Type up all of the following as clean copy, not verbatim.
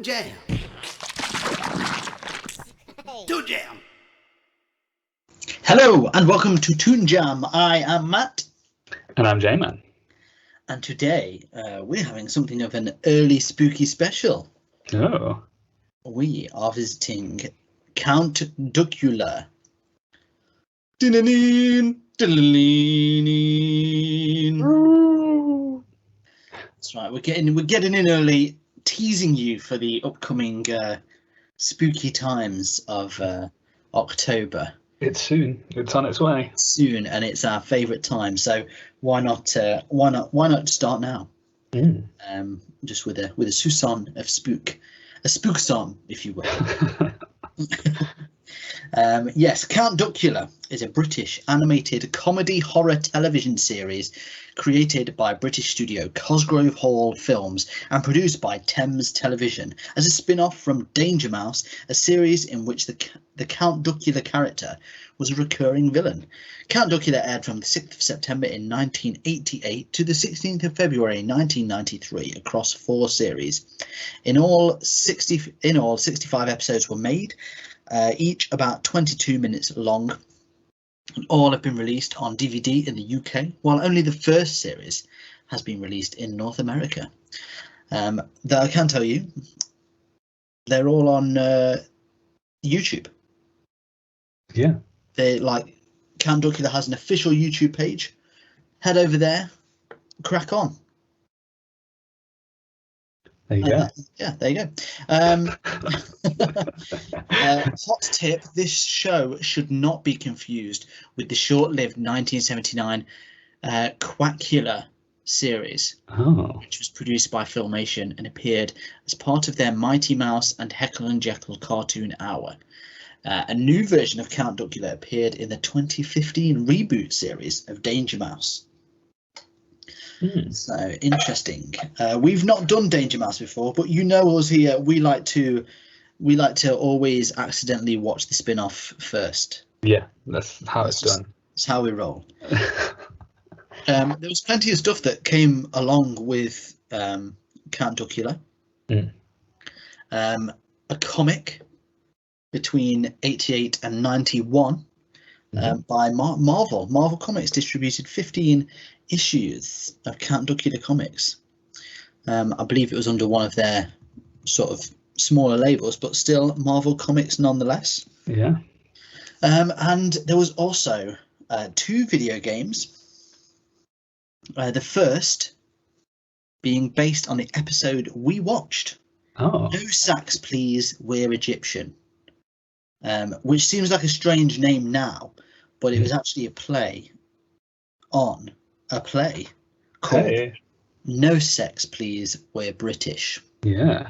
Jam. Toon Jam. Hello and welcome to Toon Jam. I am Matt. And I'm J-Man. And today we're having something of an early spooky special. Oh. We are visiting Count Duckula. Din-a-leen, din-a-leen. That's right, we're getting in early, teasing you for the upcoming spooky times of October. It's soon. It's on its way. Soon, and it's our favourite time. So why not start now? Just with a soupçon of spook, a spook song, if you will. Yes, Count Duckula is a British animated comedy horror television series created by British studio Cosgrove Hall Films and produced by Thames Television as a spin-off from Danger Mouse, a series in which the Count Duckula character was a recurring villain. Count Duckula aired from the 6th of September in 1988 to the 16th of February 1993 across 4 series. In all, 65 episodes were made, each about 22 minutes long. All have been released on DVD in the UK, while only the first series has been released in North America. Though I can tell you, they're all on YouTube. Yeah. They Count Duckula has an official YouTube page. Head over there, crack on. There you go. Yeah, there you go. Hot tip, this show should not be confused with the short-lived 1979 Quackula series, which was produced by Filmation and appeared as part of their Mighty Mouse and Heckle and Jekyll cartoon hour. A new version of Count Duckula appeared in the 2015 reboot series of Danger Mouse. So interesting. We've not done Danger Mouse before, but you know us here. We like to always accidentally watch the spin-off first. Yeah, that's how it's done. It's how we roll. There was plenty of stuff that came along with Count Duckula. A comic between 88 and 91 by Marvel. Marvel Comics distributed 15 issues of Count Duckula comics. I believe it was under one of their sort of smaller labels, but still Marvel Comics nonetheless. Yeah. And there was also 2 video games. The first being based on the episode we watched. Oh. No Sax Please, We're Egyptian. Which seems like a strange name now, but it was actually a play on a play called No Sex Please, We're British. Yeah.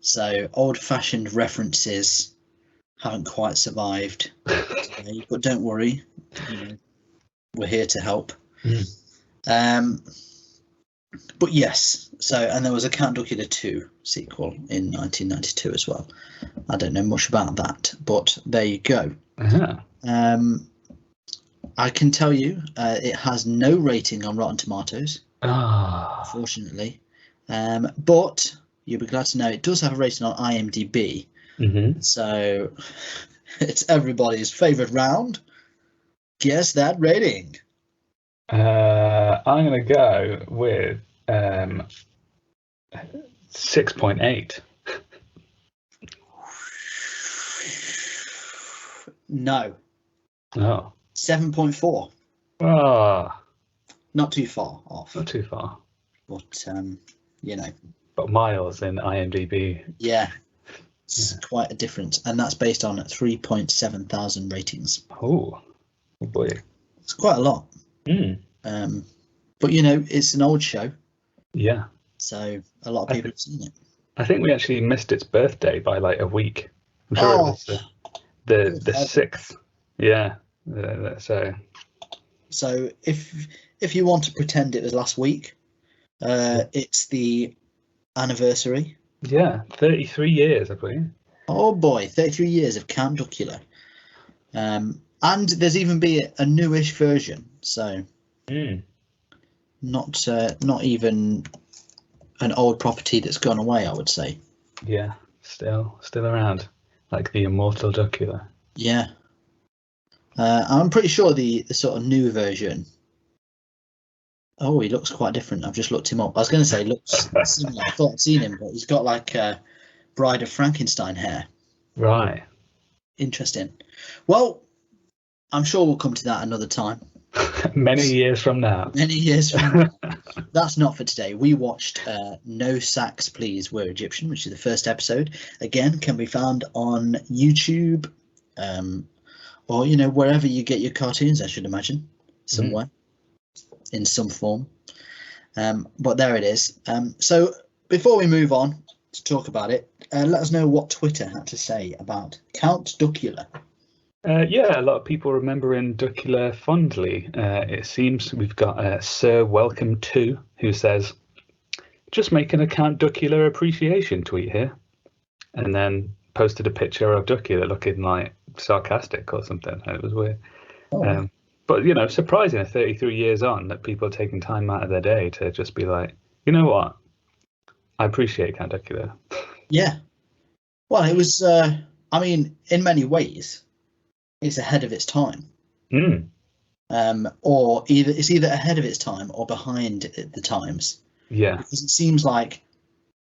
So old-fashioned references haven't quite survived today, but don't worry, we're here to help. But yes, and there was a Count Duckula 2 sequel in 1992 as well. I don't know much about that, but there you go. I can tell you it has no rating on Rotten Tomatoes, unfortunately. But you'll be glad to know it does have a rating on IMDb. So it's everybody's favourite round. Guess that rating. I'm going to go with 6.8. No. Oh. 7.4. Not too far off. Not too far. But, But miles in IMDb. Yeah. It's quite a difference. And that's based on 3.7 thousand ratings. Oh boy. It's quite a lot. But it's an old show. Yeah. So a lot of people have seen it. I think we actually missed its birthday by like a week. I'm sure it was the 6th. Yeah. So if you want to pretend it was last week, it's the anniversary. Yeah, 33 years, I believe. Oh boy, 33 years of Count Duckula. And there's even be a newish version. So not even an old property that's gone away, I would say. Yeah, still around, like the immortal Duckula. Yeah. I'm pretty sure the sort of new version. Oh, he looks quite different. I've just looked him up. I was going to say looks similar. I thought I'd seen him, but he's got like Bride of Frankenstein hair. Right. Interesting. Well, I'm sure we'll come to that another time. Many years from now. Many years from now. That's not for today. We watched No Sax Please, We're Egyptian, which is the first episode. Again, can be found on YouTube, or wherever you get your cartoons, I should imagine, somewhere in some form. But there it is. So before we move on to talk about it, let us know what Twitter had to say about Count Duckula. Yeah, a lot of people remembering Duckula fondly. It seems we've got Sir Welcome 2, who says, just making a Count Duckula appreciation tweet here, and then posted a picture of Duckula looking like sarcastic or something. It was weird. But surprising 33 years on that people are taking time out of their day to just be like, you know what, I appreciate Count Duckula. Yeah, well, it was in many ways it's ahead of its time. Or it's either ahead of its time or behind the times. Yeah, because it seems like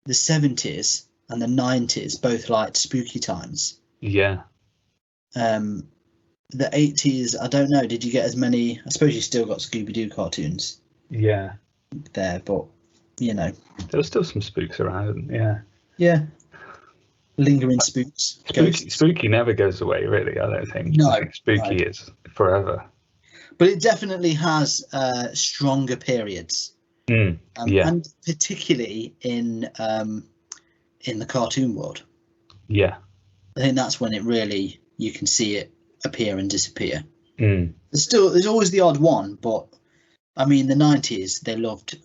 the 70s and the 90s both liked spooky times. Yeah. The 80s, I don't know, did you get as many? I suppose you still got Scooby-Doo cartoons. Yeah. There, but there was still some spooks around. Yeah. Lingering spooks. Spooky never goes away, really. I don't think. No. Spooky is forever. But it definitely has stronger periods. Yeah. And particularly in the cartoon world. Yeah. I think that's when you can see it appear and disappear. There's always the odd one, but the 90s they loved.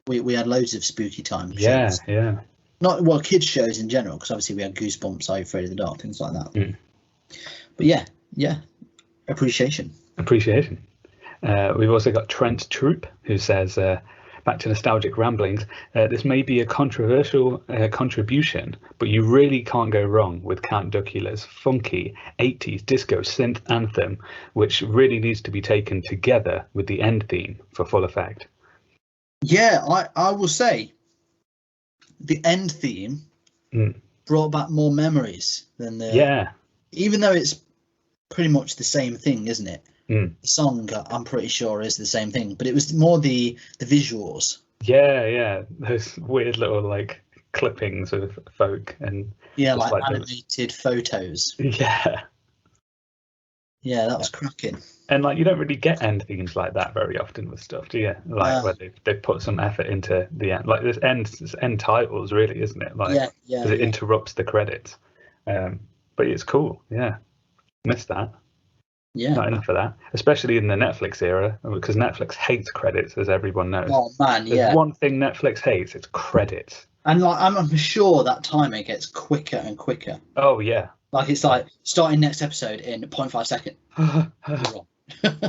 We had loads of spooky time shows. Yeah. Not kids shows in general, because obviously we had Goosebumps, Are You Afraid of the Dark, things like that. But yeah, appreciation. We've also got Trent Troop, who says, back to nostalgic ramblings, this may be a controversial contribution, but you really can't go wrong with Count Duckula's funky 80s disco synth anthem, which really needs to be taken together with the end theme for full effect. Yeah, I will say the end theme brought back more memories than even though it's pretty much the same thing, isn't it? The song, I'm pretty sure, is the same thing, but it was more the visuals. Yeah, those weird little like clippings of folk and like animated photos. Yeah, that was cracking. And you don't really get end themes like that very often with stuff, do you? Where they've put some effort into the end. This end titles, really, isn't it? Because it interrupts the credits. But it's cool. Yeah, missed that. Yeah, not enough of that, especially in the Netflix era, because Netflix hates credits, as everyone knows. Oh man, There's one thing Netflix hates, it's credits. And I'm sure that timer gets quicker and quicker. Oh yeah. It's starting next episode in 0.5 seconds.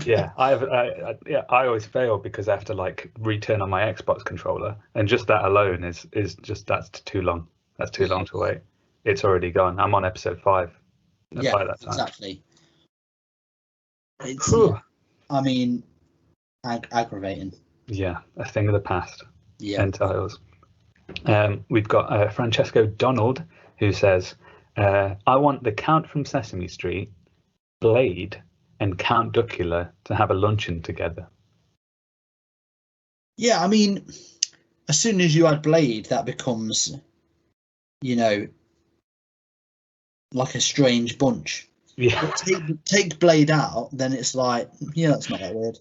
Yeah, I always fail because I have to return on my Xbox controller, and just that alone is just that's too long. That's too long to wait. It's already gone. I'm on episode 5. Yeah, by that time. Exactly. It's, aggravating. Yeah, a thing of the past. Yeah. End titles. We've got Francesco Donald, who says, I want the Count from Sesame Street, Blade, and Count Duckula to have a luncheon together. Yeah, as soon as you add Blade, that becomes, like a strange bunch. Yeah. Take Blade out, then it's that's not that weird.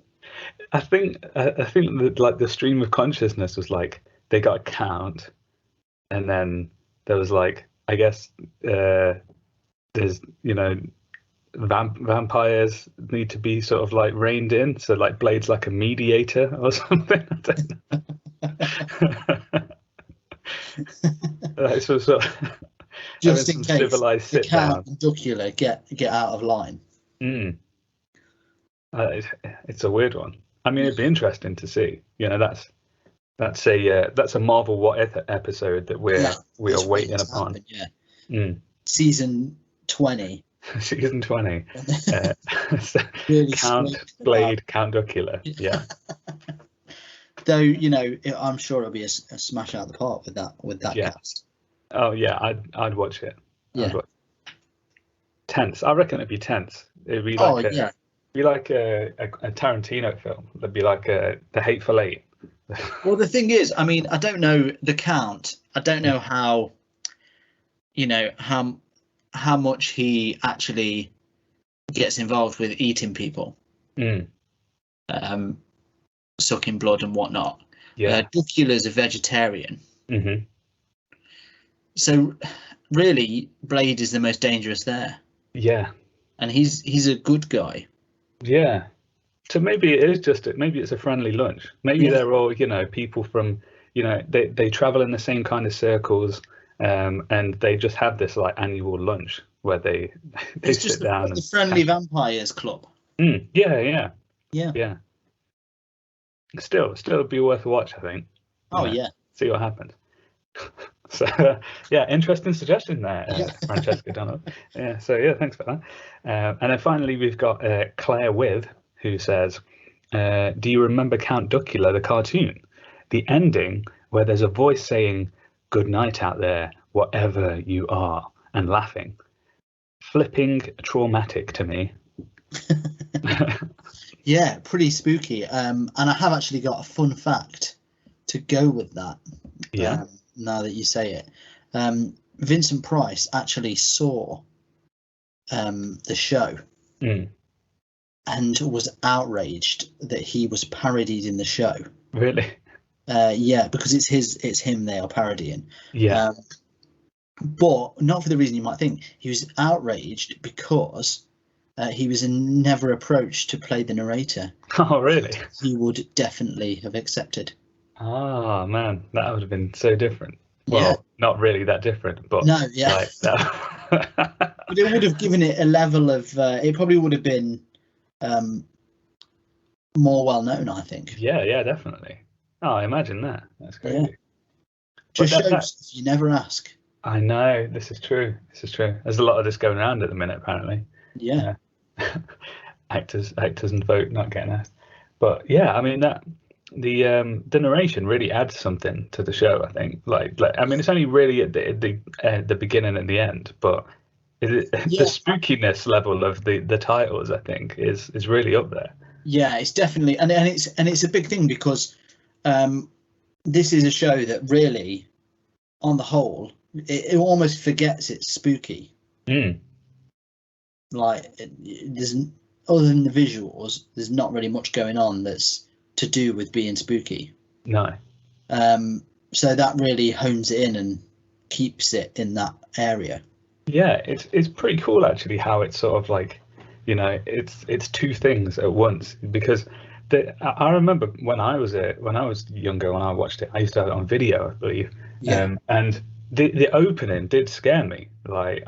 I think that the stream of consciousness was they got a count, and then there was I guess there's vampires need to be sort of reined in, so Blade's like a mediator or something. I don't know. So just in case civilized sit down. And Duckula get out of line. It's a weird one. It'd be interesting to see. That's That's a Marvel What If episode that we are it's waiting to upon. happen, yeah. Mm. Season 20. Season 20. Really Count scraped Blade, Count Duckula. Yeah. Though, you know, I'm sure it'll be a smash out of the park with that Yeah. cast. Oh yeah, I'd watch it. Yeah. Tense. I reckon it'd be tense. It'd be Oh, like yeah. be like a Tarantino film. It'd be like The Hateful Eight. Well, the thing is, I mean, I don't know the count. I don't know how, you know, how much he actually gets involved with eating people, sucking blood and whatnot. Yeah. Duckula's a vegetarian. Mm-hmm. So really, Blade is the most dangerous there. Yeah. And he's a good guy. Yeah. So maybe it is maybe it's a friendly lunch. Maybe they're all, you know, people from, you know, they travel in the same kind of circles, and they just have this like annual lunch where they It's sit just down. the Friendly Vampires Club. Yeah. Yeah. Still it'd be worth a watch, I think. Oh, yeah. See what happens. So yeah, interesting suggestion there, Francesca Donald. Yeah, so yeah, thanks for that. And then finally we've got Claire With, who says, do you remember Count Duckula, the cartoon? The ending where there's a voice saying, "Good night out there, whatever you are," and laughing. Flipping traumatic to me. Yeah, pretty spooky. And I have actually got a fun fact to go with that. Yeah. Now that you say it, Vincent Price actually saw the show and was outraged that he was parodied in the show. Really? Yeah, because it's him they are parodying. Yeah. But not for the reason you might think. He was outraged because he was never approached to play the narrator. Oh, really? He would definitely have accepted. Oh man, that would have been so different. Well, Yeah. not really that different, but No, yeah. like that. But it would have given it a level of. It probably would have been more well known, I think. Yeah, definitely. Oh, I imagine that. That's crazy. Yeah. Just shows if you never ask. I know, this is true. There's a lot of this going around at the minute, apparently. Yeah. Actors and vote not getting asked. But yeah, I mean that the narration really adds something to the show, I think. Like I mean, it's only really at the beginning and the end, but the spookiness level of the titles, I think, is really up there. Yeah, it's definitely, and it's a big thing because this is a show that really, on the whole, it almost forgets it's spooky. Like there's, other than the visuals, there's not really much going on that's to do with being spooky. No. So that really hones it in and keeps it in that area. Yeah, it's pretty cool actually how it's sort of like, you know, it's two things at once, because I remember when I was younger, when I watched it, I used to have it on video, I believe. Yeah. And the opening did scare me. Like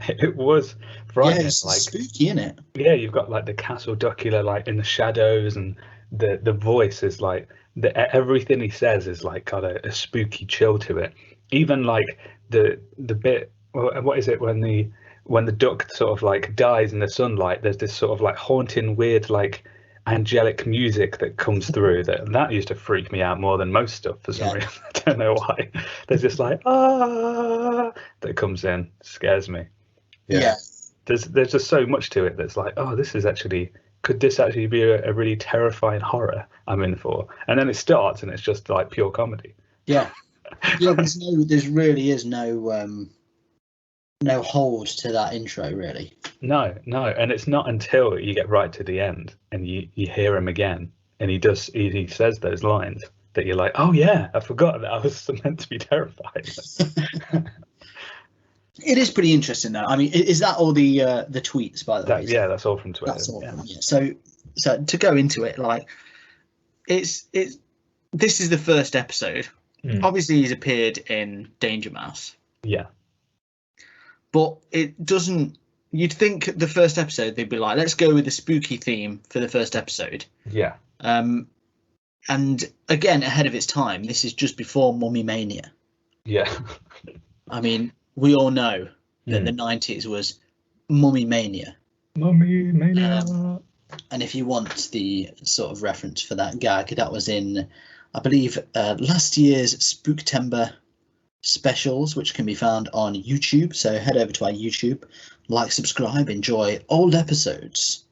it was frightening. Yeah, it's like spooky, isn't it? Yeah, you've got like the Castle Duckula like in the shadows, and the voice is like everything he says is like got a spooky chill to it. Even like the bit, what is it when the duck sort of like dies in the sunlight, there's this sort of like haunting weird like angelic music that comes through that used to freak me out more than most stuff for some reason. I don't know why. There's this like that comes in, scares me. Yeah. There's just so much to it that's like, oh, could this actually be a really terrifying horror I'm in for? And then it starts and it's just like pure comedy. Yeah. There's really is no hold to that intro, really. No, and it's not until you get right to the end and you hear him again and he says those lines that you're like, oh yeah, I forgot that I was meant to be terrified. It is pretty interesting though. I mean, is that all the tweets, by the way? Yeah, that's all from Twitter. That's all from, yeah. So to go into it, like this is the first episode. Obviously he's appeared in Danger Mouse. Yeah. But it doesn't. You'd think the first episode they'd be like, let's go with the spooky theme for the first episode. Yeah. And again, ahead of its time, this is just before Mummy Mania. Yeah. I mean, we all know that the 90s was Mummy Mania. Mummy Mania. And if you want the sort of reference for that gag, that was in, I believe, last year's Spooktember specials, which can be found on YouTube. So head over to our YouTube, like, subscribe, enjoy old episodes.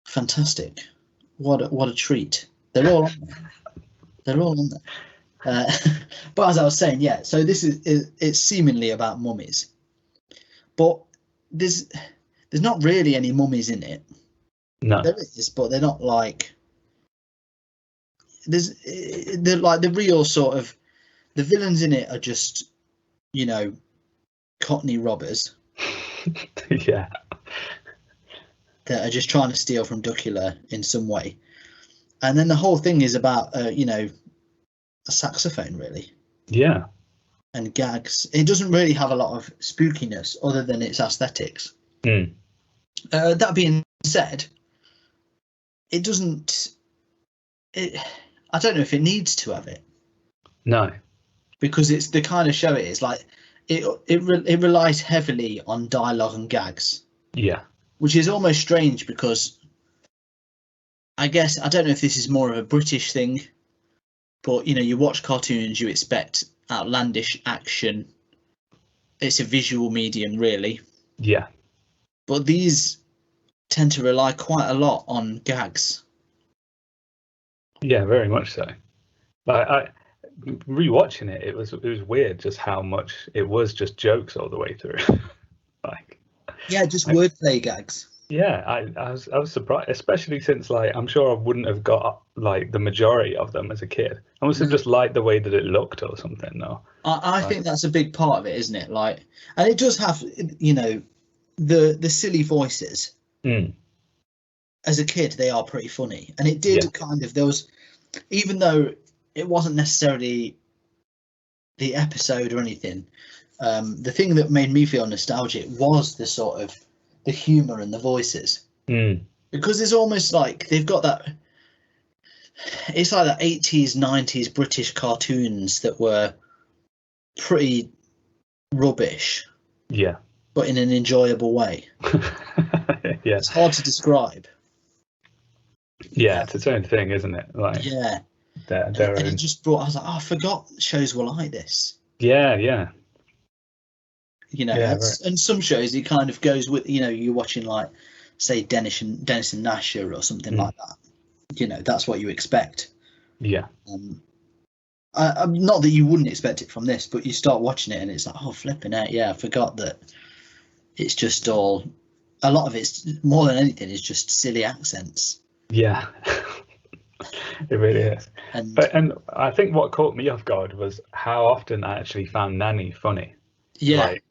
Fantastic. What a treat. They're all on there. They're all on there. But as I was saying, yeah, so this it's seemingly about mummies. But there's not really any mummies in it. No. There is, but they're not like... They're like the real sort of... The villains in it are just, Cockney robbers. Yeah. That are just trying to steal from Duckula in some way. And then the whole thing is about, a saxophone, really. Yeah. And gags. It doesn't really have a lot of spookiness other than its aesthetics. That being said, it doesn't... I don't know if it needs to have it. No. Because it's the kind of show it is. Like, it relies heavily on dialogue and gags. Yeah. Which is almost strange because I guess, I don't know if this is more of a British thing, but, you watch cartoons, you expect outlandish action. It's a visual medium, really. Yeah. But these tend to rely quite a lot on gags. Yeah, very much so. Like, rewatching it, it was weird just how much it was just jokes all the way through. Just wordplay gags. Yeah, I was surprised, especially since, like, I'm sure I wouldn't have got, like, the majority of them as a kid. I must have just liked the way that it looked or something. No, I think that's a big part of it, isn't it? Like, and it does have, the silly voices. As a kid, they are pretty funny, and it did kind of, there was, even though it wasn't necessarily the episode or anything, the thing that made me feel nostalgic was the sort of the humor and the voices, because it's almost like they've got that, it's like the 80s 90s British cartoons that were pretty rubbish, but in an enjoyable way. It's hard to describe. It's its own thing, isn't it? Like, and it just brought, I was like, I forgot shows were like this. Yeah. And some shows it kind of goes with, you're watching, like, say Dennis and Nasher or something like that. That's what you expect. I'm not that you wouldn't expect it from this, but you start watching it and it's like, oh, flipping out. I forgot that it's just all, a lot of it's, more than anything, is just silly accents. Yeah. It really is. And I think what caught me off guard was how often I actually found Nanny funny. Like,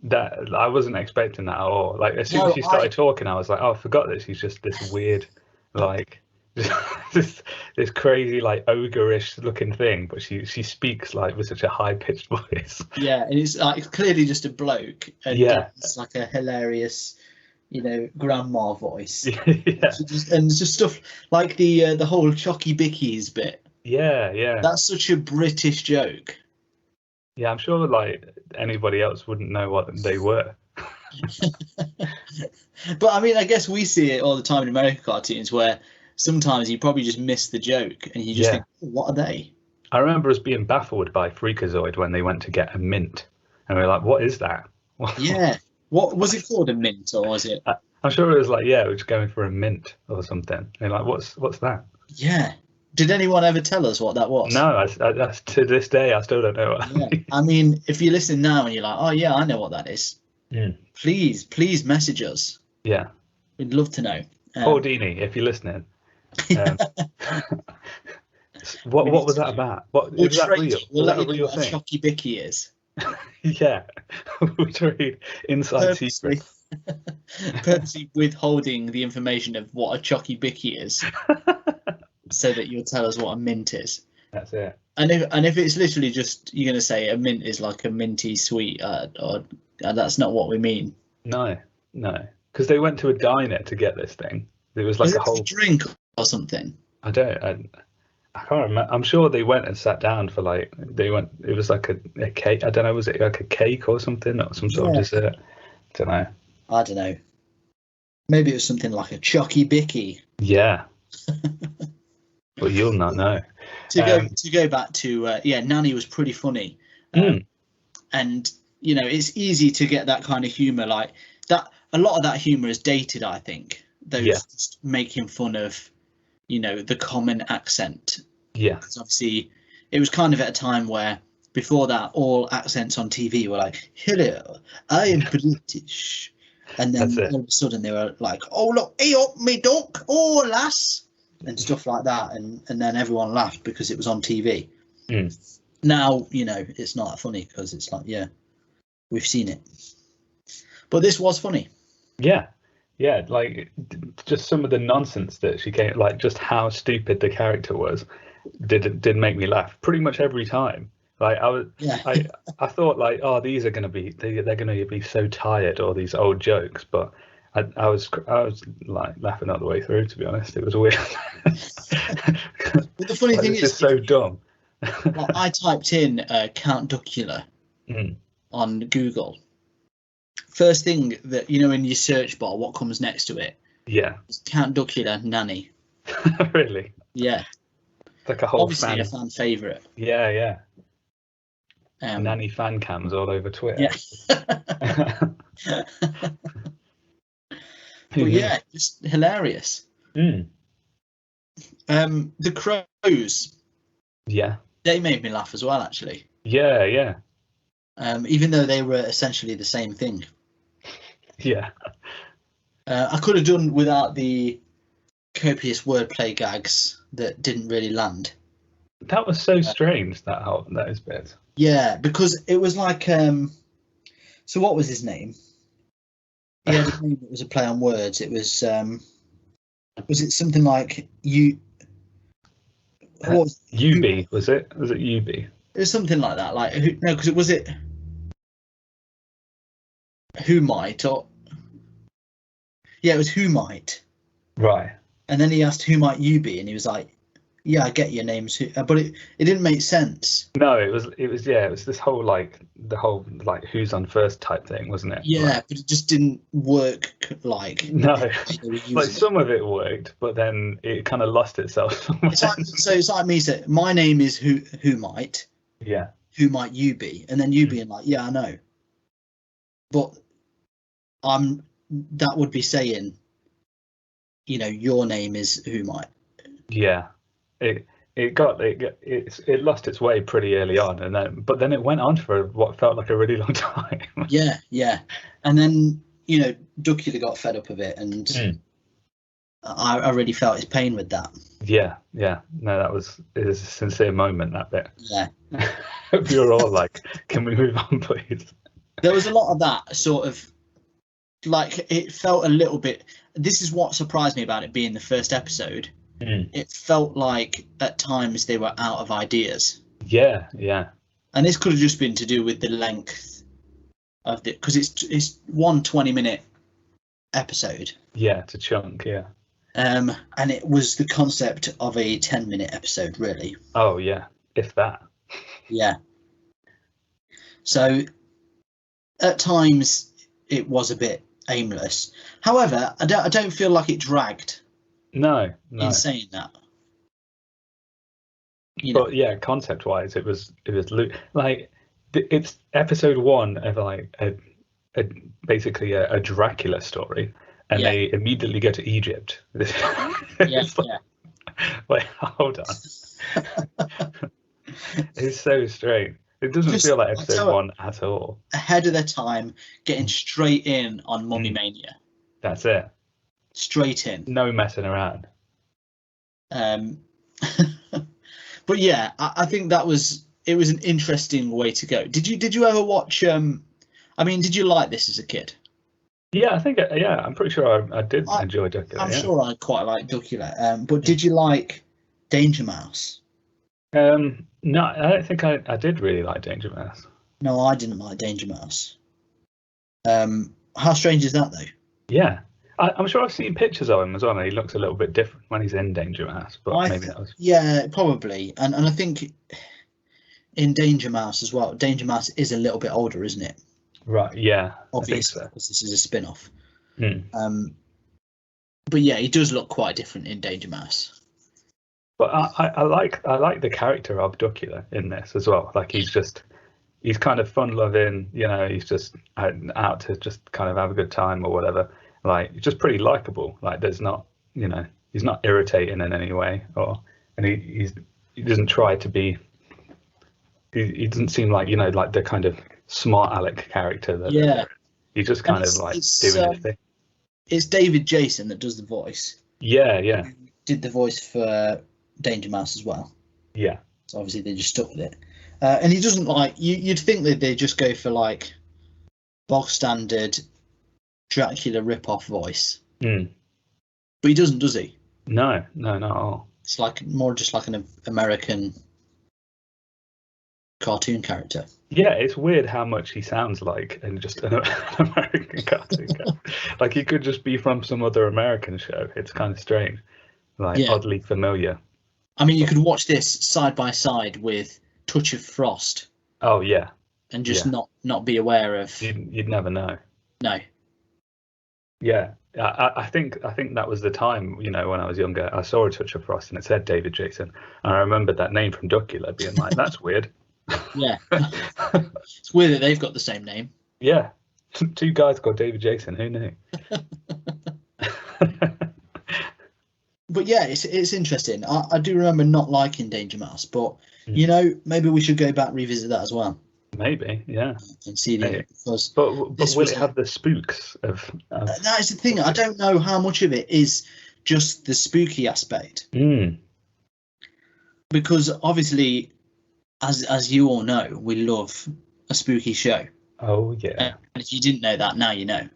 that I wasn't expecting that at all. Like, as soon as she started talking, I was like, oh, I forgot that she's just this weird, like, this crazy, like, ogreish looking thing, but she speaks, like, with such a high pitched voice. And it's like, it's clearly just a bloke, and it's like a hilarious, grandma voice. And just stuff like the whole Chocky Bickies bit. That's such a British joke. I'm sure, like, anybody else wouldn't know what they were. But I mean, I guess we see it all the time in American cartoons where sometimes you probably just miss the joke and you just think, oh, what are they? I remember us being baffled by Freakazoid when they went to get a mint, and we were like, what is that? What was it called, a mint, or was it? I'm sure it was like, we're just going for a mint or something. And like, what's that? Did anyone ever tell us what that was? No, I to this day I still don't know. I mean, if you listen now and you're like, oh yeah, I know what that is. Please message us. We'd love to know. Paul Dini, if you're listening. What was that about? Is that real? We'll let you know what a Chocky Bicky is. We trade inside secrets. Purposely withholding the information of what a Chocky Bicky is, so that you'll tell us what a mint is. That's it. And if it's literally just, you're going to say a mint is like a minty sweet, or that's not what we mean. No, because they went to a diner to get this thing. It was like a whole drink or something. I I can't remember. I'm sure they went and sat down for like it was like a cake. I don't know, was it like a cake or something, or some sort of dessert? Don't know. I don't know. Maybe it was something like a Chucky Bicky. Yeah. Well, you'll not know. To go back to Nanny was pretty funny, and it's easy to get that kind of humor like that. A lot of that humor is dated, I think. Those just making fun of the common accent. Yeah. Because obviously it was kind of at a time where before that all accents on TV were like, hello, I am British. And then all of a sudden they were like, oh look, hey up me duck, oh lass, and stuff like that, and then everyone laughed because it was on TV. Now it's not that funny because it's like, yeah, we've seen it. But this was funny. Yeah, like just some of the nonsense that she came, like just how stupid the character was, did make me laugh pretty much every time. Like I thought like, oh, these are gonna be they're gonna be so tired, all these old jokes, but I was like laughing all the way through. To be honest, it was weird. But the funny thing is, it's so dumb. Well, I typed in Count Duckula on Google. First thing that in your search bar, what comes next to it? Yeah. Is Count Duckula Nanny. Really? Yeah. It's like a whole obviously a fan favourite. Yeah. Nanny fan cams all over Twitter. Yeah. But yeah, just hilarious. The Crows. Yeah. They made me laugh as well, actually. Yeah. Even though they were essentially the same thing. Yeah. I could have done without the copious wordplay gags that didn't really land. That was so strange, those bits. Yeah, because it was like so what was his name? He had a name that was a play on words. It was it something like you UB, was it? Was it UB? It was something like that. Like no, because was it who might or yeah, it was who might. Right. And then he asked who might you be, and he was like, yeah, I get your names, but it didn't make sense. No, it was this whole the whole who's on first type thing, wasn't it? Yeah, but it just didn't work. Like no, like some of it worked, but then it kind of lost itself. It's like me saying, my name is who might. Yeah. Who might you be? And then you being like, yeah, I know. But that would be saying, your name is who might. Yeah. It lost its way pretty early on, and then it went on for what felt like a really long time. Yeah, and then Duckula got fed up of it, and I really felt his pain with that. Yeah. No, it was a sincere moment, that bit. Yeah. We were all like, "Can we move on, please?" There was a lot of that sort of, like it felt a little bit. This is what surprised me about it being the first episode. It felt like at times they were out of ideas. Yeah. And this could have just been to do with the length of the, because it's 1 20-minute episode. Yeah, it's a chunk. Yeah. And it was the concept of a 10-minute episode, really. Oh yeah, if that. Yeah. So at times it was a bit aimless. However, I don't feel like it dragged. No. In saying that, but yeah, concept-wise, it was like it's episode 1 of like basically a Dracula story, and they immediately go to Egypt. Yeah. Wait, hold on. It's so strange. It doesn't feel like episode 1 at all. Ahead of their time, getting straight in on Mummy Mania. That's it. Straight in. No messing around. But yeah, I think it was an interesting way to go. Did you ever watch did you like this as a kid? Yeah, I think I'm pretty sure I did enjoy Duckula. I'm sure I quite like Duckula. But did you like Danger Mouse? No, I don't think I did really like Danger Mouse. No, I didn't like Danger Mouse. How strange is that though? Yeah. I'm sure I've seen pictures of him as well, and he looks a little bit different when he's in Danger Mouse. But maybe that was Yeah, probably, and I think in Danger Mouse as well. Danger Mouse is a little bit older, isn't it? right. Yeah, Obviously, I think because this is a spin-off. so. But yeah, he does look quite different in Danger Mouse. But I like the character of Duckula in this as well. Like he's kind of fun-loving. He's just out to just kind of have a good time or whatever. Like just pretty likable. Like there's not, he's not irritating in any way, and he doesn't try to be. He doesn't seem like like the kind of smart aleck character that. Yeah. He's just kind of like doing his thing. It's David Jason that does the voice. Yeah. Did the voice for Danger Mouse as well. Yeah. So obviously they just stuck with it. And he doesn't like you'd think that they just go for like bog standard Dracula rip-off voice. But he doesn't, does he? No, not at all. It's like more just like an American cartoon character. Yeah, it's weird how much he sounds like and just an American cartoon character. Like he could just be from some other American show. It's kind of strange. Like oddly familiar. I mean, you could watch this side by side with Touch of Frost. Oh yeah. And just not be aware of. You'd never know. No. Yeah, I think that was the time, when I was younger. I saw a Touch of Frost and it said David Jason, and I remembered that name from Duckula, being like, that's weird. Yeah. It's weird that they've got the same name. Yeah. Two guys called David Jason. Who knew? But yeah, it's interesting. I do remember not liking Danger Mouse, but maybe we should go back revisit that as well. Maybe, yeah. And see the because but will it have the spooks of? That is the thing. I don't know how much of it is just the spooky aspect. Because obviously, as you all know, we love a spooky show. Oh yeah. And if you didn't know that, now you know.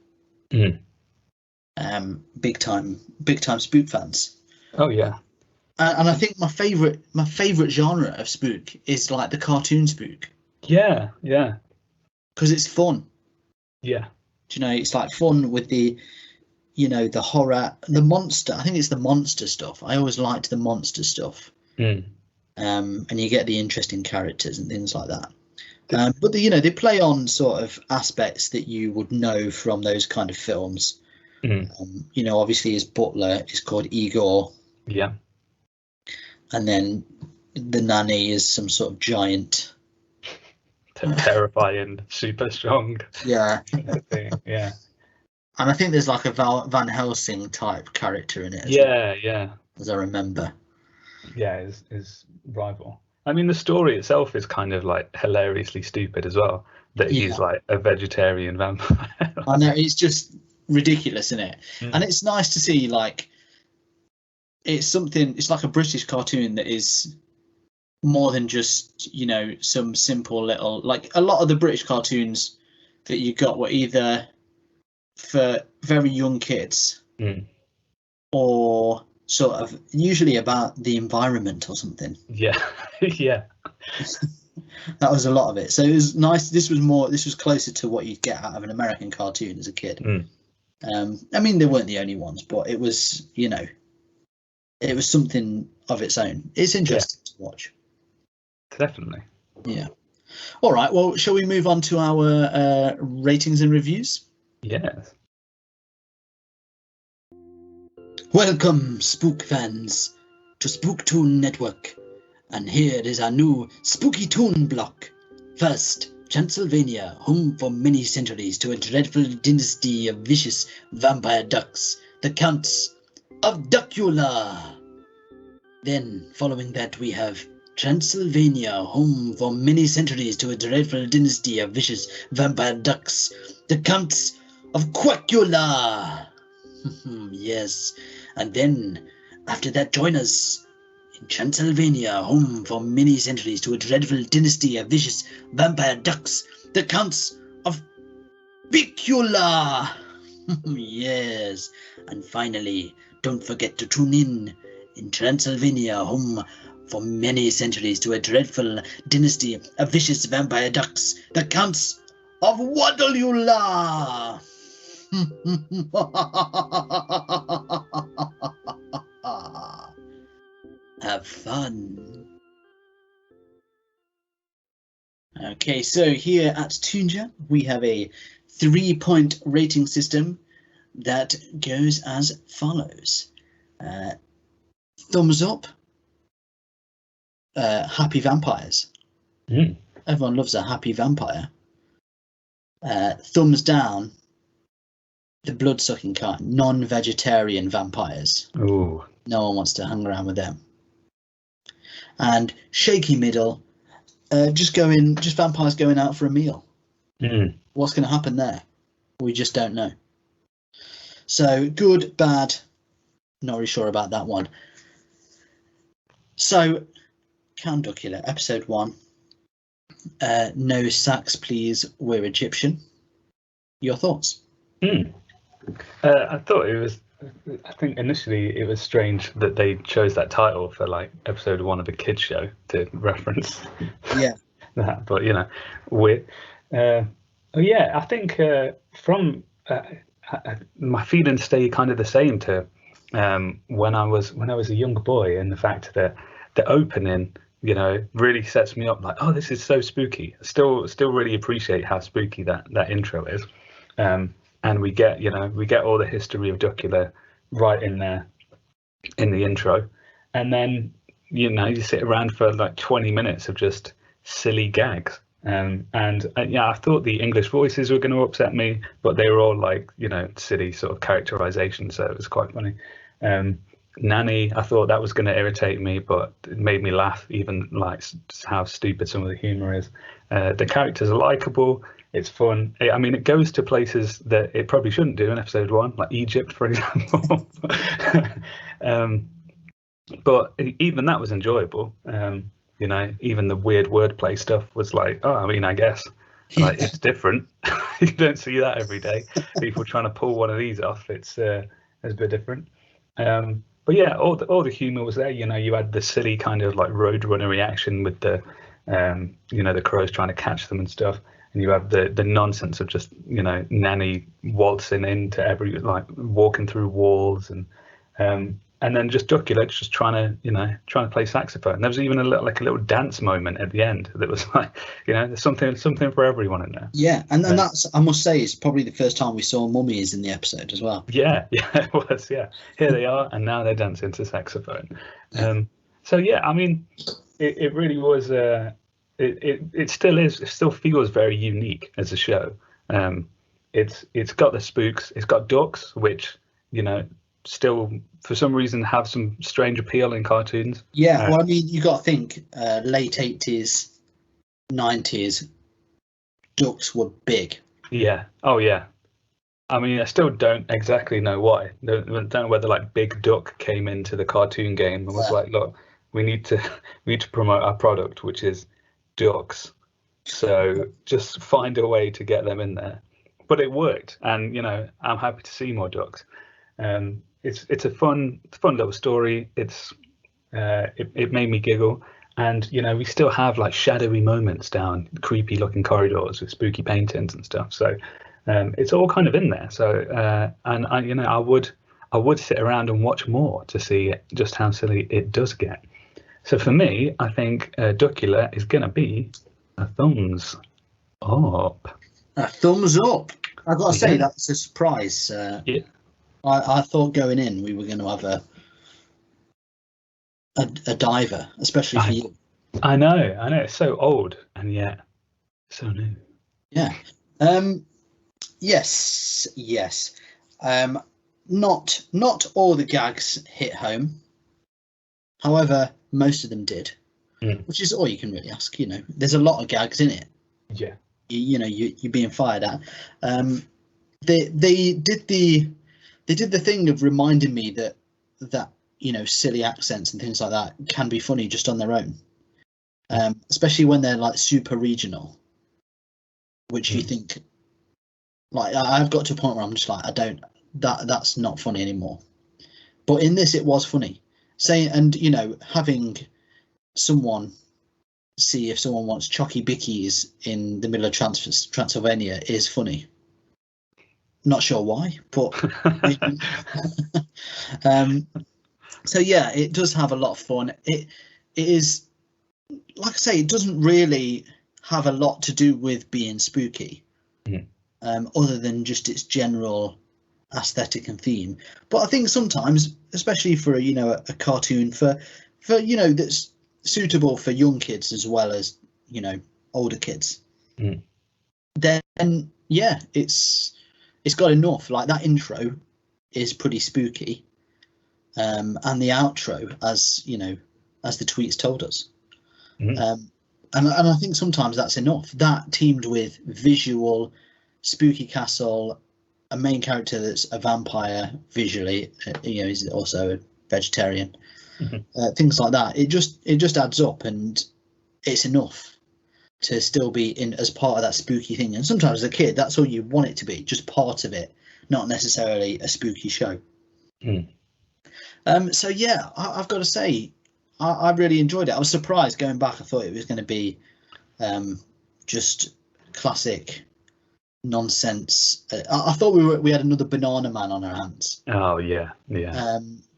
Big time spook fans. Oh yeah. And I think my favorite genre of spook is like the cartoon spook. Yeah. Because it's fun. Yeah. It's like fun with the, the horror, the monster. I think it's the monster stuff. I always liked the monster stuff. And you get the interesting characters and things like that. But they play on sort of aspects that you would know from those kind of films. Obviously his butler is called Igor. Yeah. And then the nanny is some sort of giant. Terrifying, super strong. Yeah. Thing. Yeah. And I think there's like a Van Helsing type character in it. Yeah. As I remember. Yeah, his rival. I mean, the story itself is kind of like hilariously stupid as well. That he's like a vegetarian vampire. I know, it's just ridiculous, isn't it? And it's nice to see like it's like a British cartoon that is more than just some simple little, like a lot of the British cartoons that you got were either for very young kids or sort of usually about the environment or something. Yeah. That was a lot of it. So it was nice. This was closer to what you'd get out of an American cartoon as a kid. I mean, they weren't the only ones, but it was it was something of its own. It's interesting to watch. Definitely. Yeah. All right. Well, shall we move on to our ratings and reviews? Yes. Welcome, spook fans, to Spook Toon Network. And here is our new Spooky Toon block. First, Transylvania, home for many centuries to a dreadful dynasty of vicious vampire ducks, the Counts of Duckula. Then, following that, we have Transylvania, home for many centuries to a dreadful dynasty of vicious vampire ducks, the Counts of Quackula. Yes, and then, after that, join us in Transylvania, home for many centuries to a dreadful dynasty of vicious vampire ducks, the Counts of Bicula. Yes, and finally, don't forget to tune in Transylvania, home for many centuries to a dreadful dynasty of vicious vampire ducks, the Counts of Waddleula. Have fun. Okay, so here at Toonja, we have a 3-point rating system that goes as follows. Thumbs up, happy vampires. Everyone loves a happy vampire. Thumbs down, the blood-sucking kind, non-vegetarian vampires. Ooh. No one wants to hang around with them. And shaky middle, just vampires going out for a meal. What's going to happen there? We just don't know. So good, bad, not really sure about that one. So Count Duckula, episode 1. No sax, please. We're Egyptian. Your thoughts? I thought it was. I think initially it was strange that they chose that title for like episode 1 of a kids show to reference. Yeah. That, but you know, I think from my feelings stay kind of the same to when I was a young boy, and the fact that the opening, you know, really sets me up like, oh, this is so spooky. Still really appreciate how spooky that intro is. And we get all the history of Duckula right in there in the intro, and then you sit around for like 20 minutes of just silly gags. I thought the English voices were going to upset me, but they were all like, silly sort of characterization, so it was quite funny. Nanny, I thought that was going to irritate me, but it made me laugh, even like how stupid some of the humor is. The characters are likable. It's fun. I mean, it goes to places that it probably shouldn't do in episode 1, like Egypt, for example. But even that was enjoyable. Even the weird wordplay stuff was like, oh, I mean, I guess like it's different. You don't see that every day. People trying to pull one of these off. It's a bit different. But yeah, all the humor was there. You had the silly kind of like Roadrunner reaction with the the crows trying to catch them and stuff. And you have the nonsense of just, Nanny waltzing into walking through walls, and then just Duckula just trying to play saxophone. There was even a little dance moment at the end that was like, there's something for everyone in there. Yeah, and that's, I must say, it's probably the first time we saw mummies in the episode as well. Yeah, it was. Yeah, here they are, and now they're dancing to saxophone. So yeah, I mean, it really was. It still is. It still feels very unique as a show. It's got the spooks. It's got ducks, which still for some reason have some strange appeal in cartoons. Yeah, well, I mean, you got to think late 80s, 90s, ducks were big. Yeah. Oh yeah. I mean, I still don't exactly know why. Don't know whether like Big Duck came into the cartoon game and was like, look, we need to promote our product, which is ducks, so just find a way to get them in there. But it worked, and I'm happy to see more ducks. It's a fun little story. It made me giggle, and we still have like shadowy moments down creepy looking corridors with spooky paintings and stuff, so it's all kind of in there. So and I would sit around and watch more to see just how silly it does get. So for me, I think Duckula is going to be a thumbs up. A thumbs up. I've got to say, that's a surprise. Yeah. I thought going in we were going to have a diver, especially for you. I know. It's so old and yet so new. Yeah. Yes. Not all the gags hit home. However, most of them did, which is all you can really ask. There's a lot of gags in it. Yeah. You're being fired at. They did the thing of reminding me that silly accents and things like that can be funny just on their own, especially when they're like super regional, which you think, like, I've got to a point where I'm just like, that's not funny anymore. But in this, it was funny. Having someone see if someone wants chocky bickies in the middle of Transylvania is funny. Not sure why, but so yeah, it does have a lot of fun. It is, like I say, it doesn't really have a lot to do with being spooky, other than just its general aesthetic and theme. But I think sometimes, especially for a cartoon for that's suitable for young kids as well as older kids, then yeah, it's got enough. Like that intro is pretty spooky, and the outro, as the tweets told us, and I think sometimes that's enough. That teamed with visual spooky castle, a main character that's a vampire visually, is also a vegetarian, things like that. It just adds up, and it's enough to still be in as part of that spooky thing. And sometimes as a kid, that's all you want it to be, just part of it, not necessarily a spooky show. So yeah, I've got to say, I really enjoyed it. I was surprised going back. I thought it was going to be just classic nonsense. I thought we had another Banana Man on our hands. Oh yeah.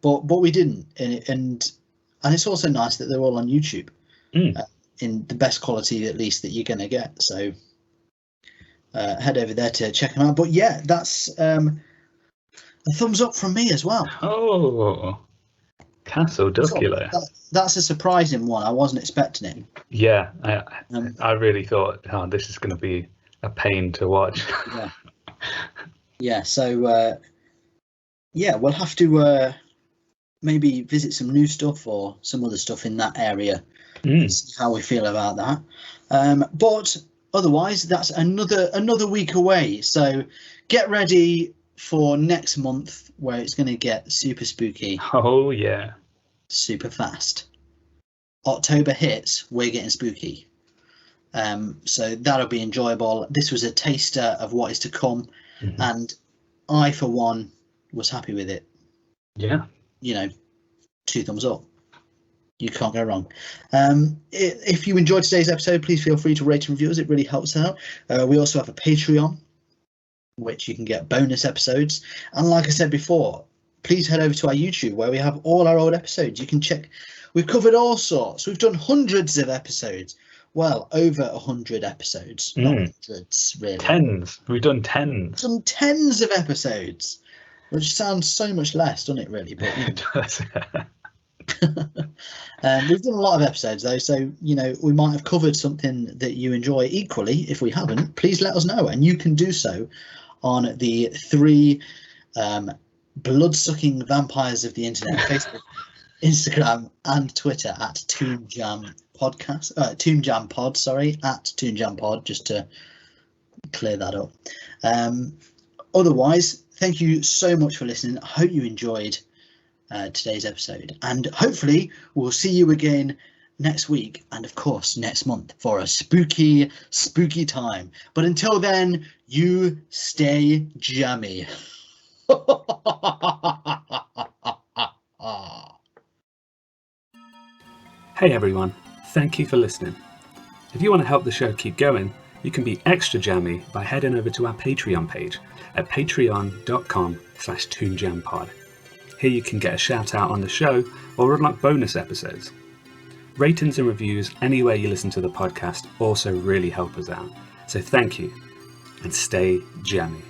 But we didn't, and it's also nice that they're all on YouTube, in the best quality at least that you're going to get. So head over there to check them out. But yeah, that's a thumbs up from me as well. Oh, Castle Duckula. So that's a surprising one. I wasn't expecting it. Yeah, I really thought, this is going to be a pain to watch. Yeah. So we'll have to maybe visit some new stuff or some other stuff in that area and see how we feel about that. But otherwise, that's another week away. So get ready for next month, where it's going to get super spooky. Oh yeah. Super fast. October hits, we're getting spooky. So that'll be enjoyable. This was a taster of what is to come, and I, for one, was happy with it. Yeah. 2 thumbs up. You can't go wrong. If you enjoyed today's episode, please feel free to rate and review us. It really helps out. We also have a Patreon, which you can get bonus episodes. And like I said before, please head over to our YouTube, where we have all our old episodes. You can check. We've covered all sorts. We've done hundreds of episodes. Well, over 100 episodes. Not hundreds, really. Tens. We've done tens. Some tens of episodes, which sounds so much less, doesn't it, really? But It does. we've done a lot of episodes, though, so we might have covered something that you enjoy. Equally, if we haven't, please let us know, and you can do so on the 3 blood-sucking vampires of the internet: Facebook, Instagram, and Twitter at Toon Jam Podcast. Toon Jam Pod, sorry, at Toon Jam Pod, just to clear that up. Otherwise, thank you so much for listening. I hope you enjoyed today's episode, and hopefully we'll see you again next week, and of course next month, for a spooky time. But until then, you stay jammy. Hey everyone, thank you for listening. If you want to help the show keep going, you can be extra jammy by heading over to our Patreon page at patreon.com/toonjampod. Here you can get a shout out on the show or unlock bonus episodes. Ratings and reviews anywhere you listen to the podcast also really help us out. So thank you, and stay jammy.